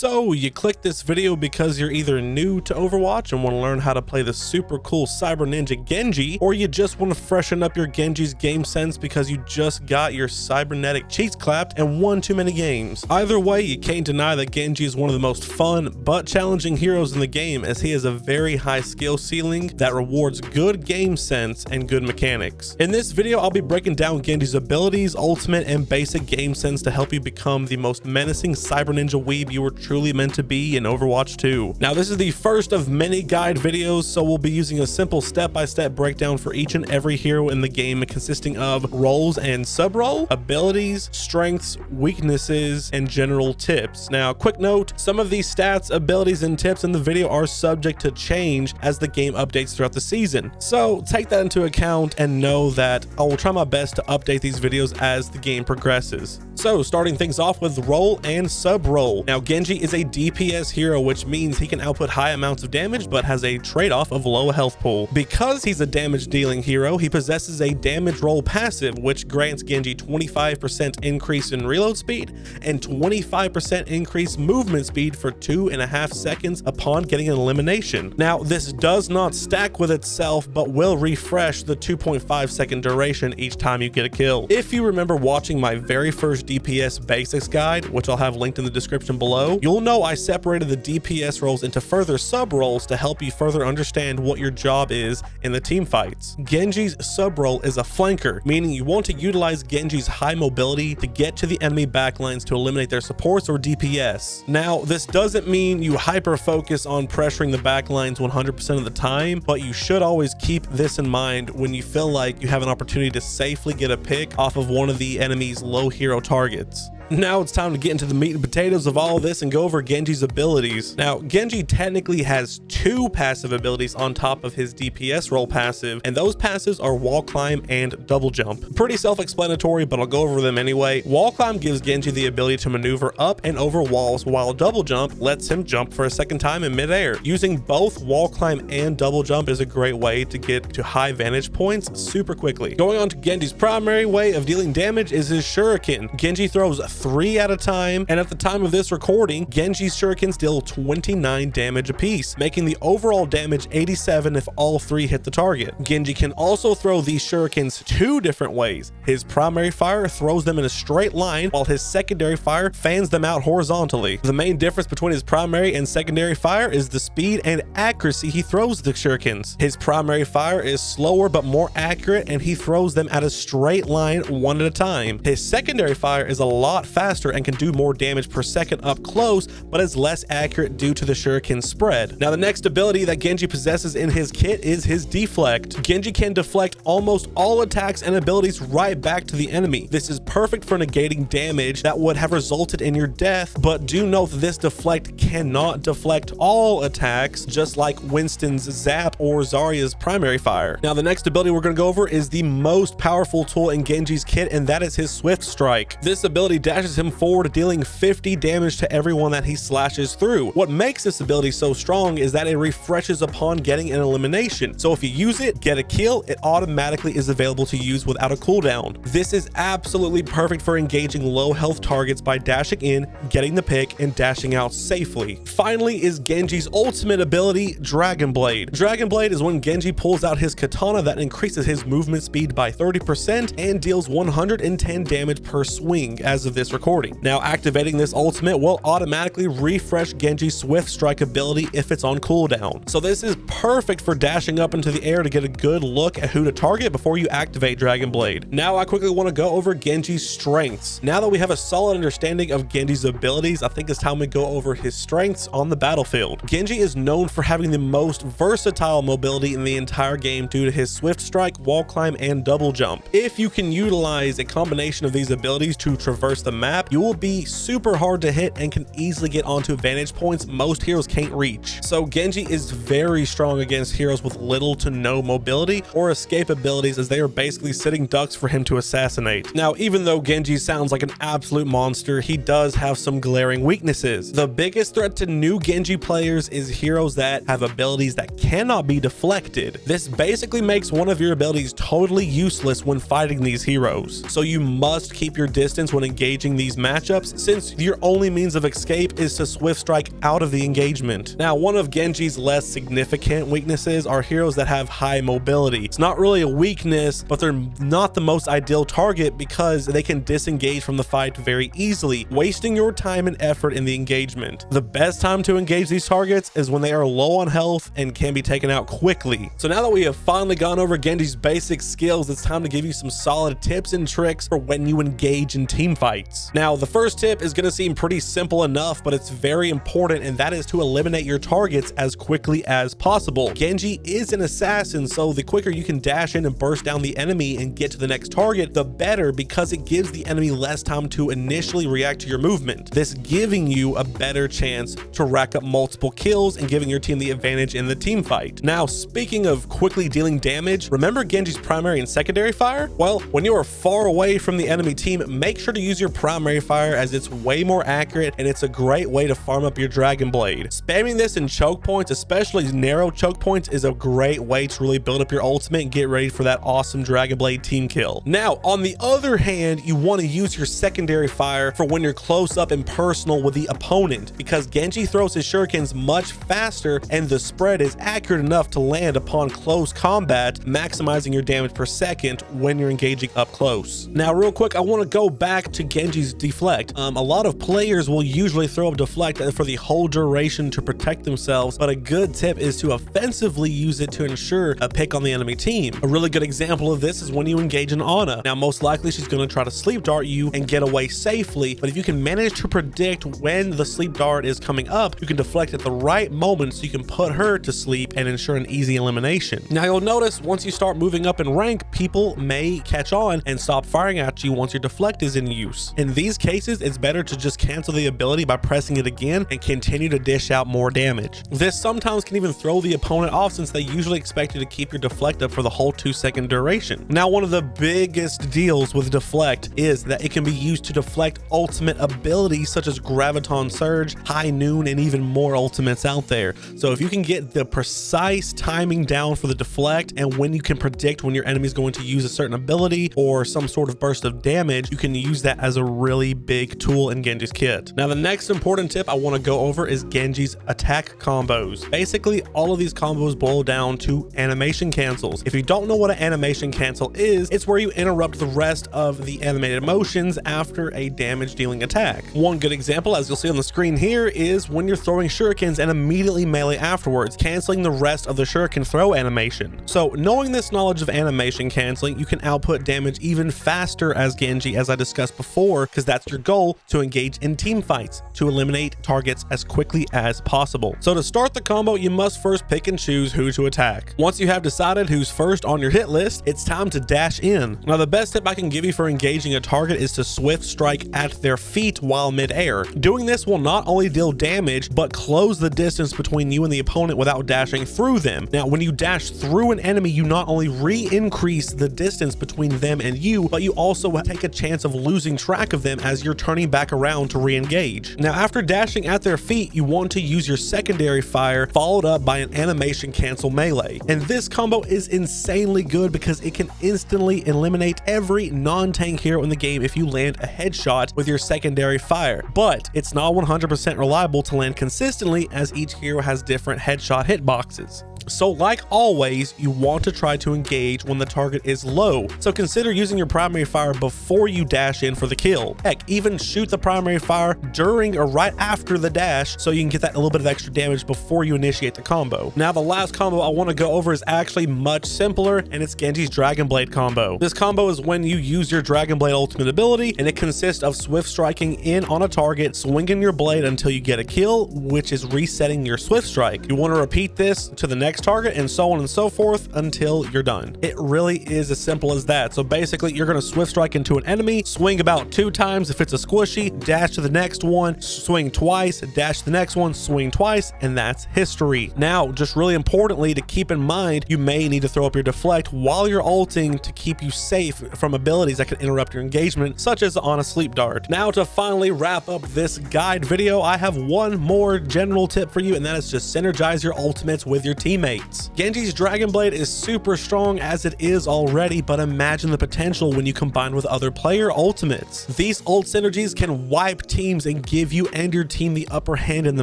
So you clicked this video because you're either new to Overwatch and want to learn how to play the super cool Cyber Ninja Genji, or you just want to freshen up your Genji's game sense because you just got your cybernetic cheeks clapped and won too many games. Either way, you can't deny that Genji is one of the most fun but challenging heroes in the game, as he has a very high skill ceiling that rewards good game sense and good mechanics. In this video, I'll be breaking down Genji's abilities, ultimate, and basic game sense to help you become the most menacing Cyber Ninja weeb you were truly meant to be in Overwatch 2. Now, this is the first of many guide videos, so we'll be using a simple step-by-step breakdown for each and every hero in the game, consisting of roles and sub-role, abilities, strengths, weaknesses, and general tips. Now, quick note, some of these stats, abilities, and tips in the video are subject to change as the game updates throughout the season. So take that into account and know that I will try my best to update these videos as the game progresses. So starting things off with role and sub-role. Now, Genji is a DPS hero, which means he can output high amounts of damage but has a trade-off of low health pool. Because he's a damage dealing hero, he possesses a damage roll passive, which grants Genji 25% increase in reload speed and 25% increased movement speed for 2.5 seconds upon getting an elimination. Now, this does not stack with itself, but will refresh the 2.5 second duration each time you get a kill. If you remember watching my very first DPS basics guide, which I'll have linked in the description below, you'll know I separated the DPS roles into further sub roles to help you further understand what your job is in the team fights. Genji's sub role is a flanker, meaning you want to utilize Genji's high mobility to get to the enemy backlines to eliminate their supports or DPS. Now, this doesn't mean you hyper focus on pressuring the backlines 100% of the time, but you should always keep this in mind when you feel like you have an opportunity to safely get a pick off of one of the enemy's low hero targets. Now it's time to get into the meat and potatoes of all of this and go over Genji's abilities. Now, Genji technically has two passive abilities on top of his DPS role passive, and those passives are wall climb and double jump. Pretty self-explanatory, but I'll go over them anyway. Wall climb gives Genji the ability to maneuver up and over walls, while double jump lets him jump for a second time in midair. Using both wall climb and double jump is a great way to get to high vantage points super quickly. Going on to Genji's primary way of dealing damage is his shuriken. Genji throws 3 at a time, and at the time of this recording, Genji's shurikens deal 29 damage apiece, making the overall damage 87 if all 3 hit the target. Genji can also throw these shurikens 2 different ways. His primary fire throws them in a straight line, while his secondary fire fans them out horizontally. The main difference between his primary and secondary fire is the speed and accuracy he throws the shurikens. His primary fire is slower but more accurate, and he throws them at a straight line one at a time. His secondary fire is a lot faster and can do more damage per second up close, but is less accurate due to the shuriken spread. Now, the next ability that Genji possesses in his kit is his deflect. Genji can deflect almost all attacks and abilities right back to the enemy. This is perfect for negating damage that would have resulted in your death, but do note that this deflect cannot deflect all attacks, just like Winston's zap or Zarya's primary fire. Now, the next ability we're going to go over is the most powerful tool in Genji's kit, and that is his swift strike. This ability dashes him forward, dealing 50 damage to everyone that he slashes through. What makes this ability so strong is that it refreshes upon getting an elimination. So if you use it, get a kill, it automatically is available to use without a cooldown. This is absolutely perfect for engaging low health targets by dashing in, getting the pick, and dashing out safely. Finally is Genji's ultimate ability, Dragon Blade. Dragon Blade is when Genji pulls out his katana that increases his movement speed by 30% and deals 110 damage per swing as of this recording. Now, activating this ultimate will automatically refresh Genji's swift strike ability if it's on cooldown. So this is perfect for dashing up into the air to get a good look at who to target before you activate Dragon Blade. Now, I quickly want to go over Genji's strengths. Now that we have a solid understanding of Genji's abilities, I think it's time we go over his strengths on the battlefield. Genji is known for having the most versatile mobility in the entire game due to his swift strike, wall climb, and double jump. If you can utilize a combination of these abilities to traverse the map, you will be super hard to hit and can easily get onto vantage points most heroes can't reach. So Genji is very strong against heroes with little to no mobility or escape abilities, as they are basically sitting ducks for him to assassinate. Now, even even though Genji sounds like an absolute monster, he does have some glaring weaknesses. The biggest threat to new Genji players is heroes that have abilities that cannot be deflected. This basically makes one of your abilities totally useless when fighting these heroes. So you must keep your distance when engaging these matchups, since your only means of escape is to swift strike out of the engagement. Now, one of Genji's less significant weaknesses are heroes that have high mobility. It's not really a weakness, but they're not the most ideal target because they can disengage from the fight very easily, wasting your time and effort in the engagement. The best time to engage these targets is when they are low on health and can be taken out quickly. So now that we have finally gone over Genji's basic skills, it's time to give you some solid tips and tricks for when you engage in team fights. Now, the first tip is going to seem pretty simple enough, but it's very important, and that is to eliminate your targets as quickly as possible. Genji is an assassin, so the quicker you can dash in and burst down the enemy and get to the next target, the better, because it gives the enemy less time to initially react to your movement, this giving you a better chance to rack up multiple kills and giving your team the advantage in the team fight. Now, speaking of quickly dealing damage, remember Genji's primary and secondary fire? Well, when you are far away from the enemy team, make sure to use your primary fire, as it's way more accurate and it's a great way to farm up your Dragon Blade. Spamming this in choke points, especially narrow choke points, is a great way to really build up your ultimate and get ready for that awesome Dragon Blade team kill. Now, on the other hand, you want to use your secondary fire for when you're close up and personal with the opponent, because Genji throws his shurikens much faster and the spread is accurate enough to land upon close combat, maximizing your damage per second when you're engaging up close. Now, real quick, I want to go back to Genji's deflect. A lot of players will usually throw up deflect for the whole duration to protect themselves, but a good tip is to offensively use it to ensure a pick on the enemy team. A really good example of this is when you engage an Ana. Now, most likely she's going to try to sleep dart you and get away safely, but if you can manage to predict when the sleep dart is coming up, you can deflect at the right moment so you can put her to sleep and ensure an easy elimination. Now, you'll notice once you start moving up in rank, people may catch on and stop firing at you once your deflect is in use. In these cases, it's better to just cancel the ability by pressing it again and continue to dish out more damage. This sometimes can even throw the opponent off, since they usually expect you to keep your deflect up for the whole 2-second duration. Now, one of the biggest deals with deflect is that it can be used to deflect ultimate abilities such as Graviton Surge, High Noon, and even more ultimates out there. So if you can get the precise timing down for the deflect, and when you can predict when your enemy is going to use a certain ability or some sort of burst of damage, you can use that as a really big tool in Genji's kit. Now, the next important tip I want to go over is Genji's attack combos. Basically, all of these combos boil down to animation cancels. If you don't know what an animation cancel is, it's where you interrupt the rest of the animated motions after a damage dealing attack. One good example, as you'll see on the screen here, is when you're throwing shurikens and immediately melee afterwards, canceling the rest of the shuriken throw animation. So knowing this knowledge of animation canceling, you can output damage even faster as Genji, as I discussed before, because that's your goal, to engage in team fights, to eliminate targets as quickly as possible. So to start the combo, you must first pick and choose who to attack. Once you have decided who's first on your hit list, it's time to dash in. Now, the best tip I can give you for engaging a target is to swift strike at their feet while mid-air. Doing this will not only deal damage, but close the distance between you and the opponent without dashing through them. Now, when you dash through an enemy, you not only re-increase the distance between them and you, but you also take a chance of losing track of them as you're turning back around to re-engage. Now, after dashing at their feet, you want to use your secondary fire followed up by an animation cancel melee. And this combo is insanely good because it can instantly eliminate every non-tank hero in the game if you land a headshot with your secondary fire. But it's not 100% reliable to land consistently, as each hero has different headshot hitboxes. So like always, you want to try to engage when the target is low. So consider using your primary fire before you dash in for the kill. Heck, even shoot the primary fire during or right after the dash so you can get that a little bit of extra damage before you initiate the combo. Now, the last combo I want to go over is actually much simpler, and it's Genji's Dragon Blade combo. This combo is when you use your Dragon Blade ultimate ability, and it consists of swift striking in on a target, swinging your blade until you get a kill, which is resetting your swift strike. You want to repeat this to the next next target, and so on and so forth until you're done. It really is as simple as that. So basically, you're going to swift strike into an enemy, swing about 2 times if it's a squishy, dash to the next one, swing twice, dash to the next one, swing twice, and that's history. Now, just really importantly to keep in mind, you may need to throw up your deflect while you're ulting to keep you safe from abilities that can interrupt your engagement, such as on a sleep dart. Now, to finally wrap up this guide video, I have one more general tip for you, and that is just synergize your ultimates with your teammates. Genji's Dragon Blade is super strong as it is already, but imagine the potential when you combine with other player ultimates. These ult synergies can wipe teams and give you and your team the upper hand in the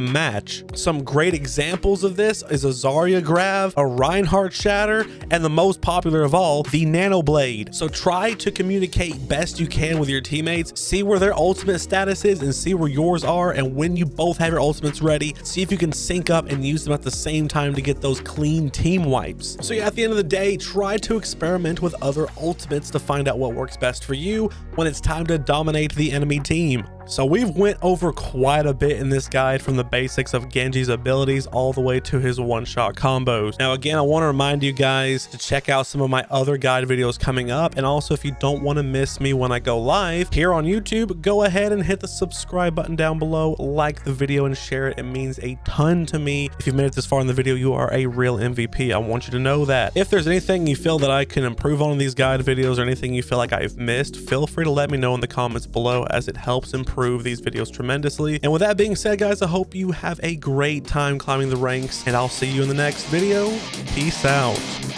match. Some great examples of this is a Zarya grab, a Reinhardt shatter, and the most popular of all, the Nano Blade. So try to communicate best you can with your teammates, see where their ultimate status is and see where yours are, and when you both have your ultimates ready, see if you can sync up and use them at the same time to get those clean team wipes. So yeah, at the end of the day, try to experiment with other ultimates to find out what works best for you when it's time to dominate the enemy team. So we've went over quite a bit in this guide, from the basics of Genji's abilities all the way to his one-shot combos. Now again, I want to remind you guys to check out some of my other guide videos coming up, and also if you don't want to miss me when I go live here on YouTube, go ahead and hit the subscribe button down below, like the video and share it. It means a ton to me. If you've made it this far in the video, you are a real MVP. I want you to know that. If there's anything you feel that I can improve on in these guide videos, or anything you feel like I've missed, feel free to let me know in the comments below, as it helps improve these videos tremendously. And with that being said, guys, I hope you have a great time climbing the ranks, and I'll see you in the next video. Peace out.